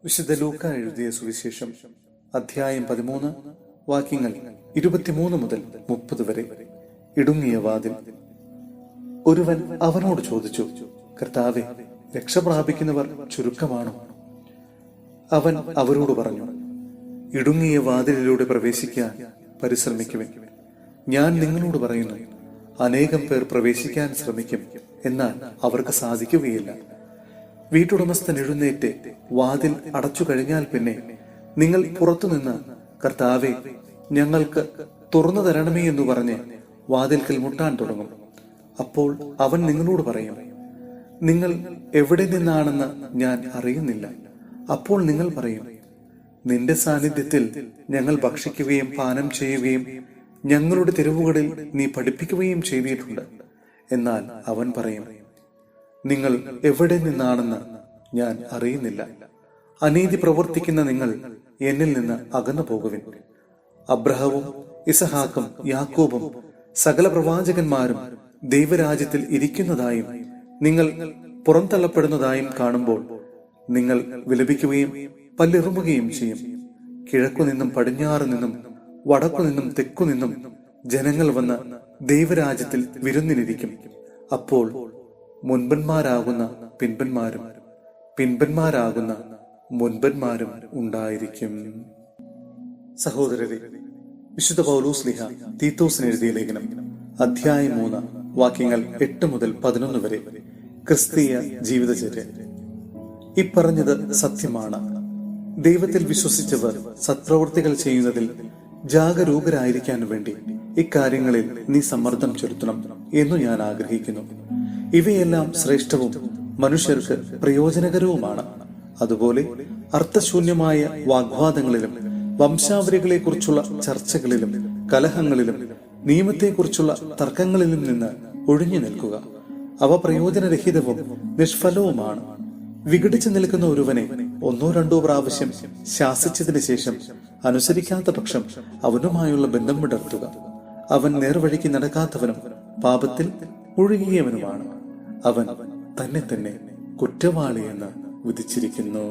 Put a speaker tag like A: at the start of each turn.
A: വിശുദ്ധ ലൂക്ക എഴുതിയ സുവിശേഷം അധ്യായം 13 വാക്യങ്ങൾ 23 മുതൽ 30 വരെ. ഇടുങ്ങിയ വാതിൽ. ഒരുവൻ അവനോട് ചോദിച്ചു, കർത്താവേ, രക്ഷ പ്രാപിക്കുന്നവർ ചുരുക്കമാണോ? അവൻ അവരോട് പറഞ്ഞു, ഇടുങ്ങിയ വാതിലിലൂടെ പ്രവേശിക്കാൻ പരിശ്രമിക്കുവിൻ. ഞാൻ നിങ്ങളോട് പറയുന്നു, അനേകം പേർ പ്രവേശിക്കാൻ ശ്രമിക്കും, എന്നാൽ അവർക്ക് സാധിക്കുകയില്ല. വീട്ടുടമസ്ഥൻ എഴുന്നേറ്റ് വാതിൽ അടച്ചു കഴിഞ്ഞാൽ പിന്നെ നിങ്ങൾ പുറത്തുനിന്ന്, കർത്താവേ, ഞങ്ങൾക്ക് തുറന്നു തരണമേ എന്ന് പറഞ്ഞ് വാതിൽക്കൽ മുട്ടാൻ തുടങ്ങും. അപ്പോൾ അവൻ നിങ്ങളോട് പറയും, നിങ്ങൾ എവിടെ നിന്നാണെന്ന് ഞാൻ അറിയുന്നില്ല. അപ്പോൾ നിങ്ങൾ പറയും, നിന്റെ സാന്നിധ്യത്തിൽ ഞങ്ങൾ ഭക്ഷിക്കുകയും പാനം ചെയ്യുകയും ഞങ്ങളുടെ തെരുവുകളിൽ നീ പഠിപ്പിക്കുകയും ചെയ്തിട്ടുണ്ട്. എന്നാൽ അവൻ പറയും, നിങ്ങൾ എവിടെ നിന്നാണെന്ന് ഞാൻ അറിയുന്നില്ല. അനീതി പ്രവർത്തിക്കുന്ന നിങ്ങൾ എന്നിൽ നിന്ന് അകന്നു പോകുവിൻ. അബ്രഹാവും ഇസഹാക്കും യാക്കോബും സകല പ്രവാചകന്മാരും ദൈവരാജ്യത്തിൽ ഇരിക്കുന്നതായും നിങ്ങൾ പുറന്തള്ളപ്പെടുന്നതായും കാണുമ്പോൾ നിങ്ങൾ വിലപിക്കുകയും പല്ലിറുമുകയും ചെയ്യും. കിഴക്കുനിന്നും പടിഞ്ഞാറ് നിന്നും വടക്കുനിന്നും തെക്കുനിന്നും ജനങ്ങൾ വന്ന് ദൈവരാജ്യത്തിൽ വിരുന്നിനിരിക്കും. അപ്പോൾ മുൻപന്മാരാകുന്ന പിൻപന്മാരും പിൻപന്മാരാകുന്ന മുൻപന്മാരും ഉണ്ടായിരിക്കും. സഹോദരരെ, വിശുദ്ധ പൗലോസ് ശ്ലീഹ തീത്തോസിന് എഴുതിയ ലേഖനം അധ്യായം 3 വാക്യങ്ങൾ 8 മുതൽ 11 വരെ. ക്രിസ്തീയ ജീവിതചര്യ. ഇപ്പറഞ്ഞത് സത്യമാണ്. ദൈവത്തിൽ വിശ്വസിച്ചവർ സത്പ്രവൃത്തികൾ ചെയ്യുന്നതിൽ ജാഗരൂകരായിരിക്കാൻ വേണ്ടി ഇക്കാര്യങ്ങളിൽ നീ സമ്മർദ്ദം ചെലുത്തണം എന്നു ഞാൻ ആഗ്രഹിക്കുന്നു. ഇവയെല്ലാം ശ്രേഷ്ഠവും മനുഷ്യർക്ക് പ്രയോജനകരവുമാണ്. അതുപോലെ അർത്ഥശൂന്യമായ വാഗ്വാദങ്ങളിലും വംശാവലികളെ കുറിച്ചുള്ള ചർച്ചകളിലും കലഹങ്ങളിലും നിയമത്തെക്കുറിച്ചുള്ള തർക്കങ്ങളിലും നിന്ന് ഒഴിഞ്ഞു നിൽക്കുക. അവ പ്രയോജനരഹിതവും നിഷ്ഫലവുമാണ്. വിഘടിച്ചു നിൽക്കുന്ന ഒരുവനെ 1-2 പ്രാവശ്യം ശാസിച്ചതിന് ശേഷം അനുസരിക്കാത്ത പക്ഷം അവനുമായുള്ള ബന്ധം വിടർത്തുക. അവൻ നേർവഴിക്ക് നടക്കാത്തവനും പാപത്തിൽ മുഴുകിയവനുമാണ്. അവൻ തന്നെ കുറ്റവാളിയെന്ന് വിധിച്ചിരിക്കുന്നു.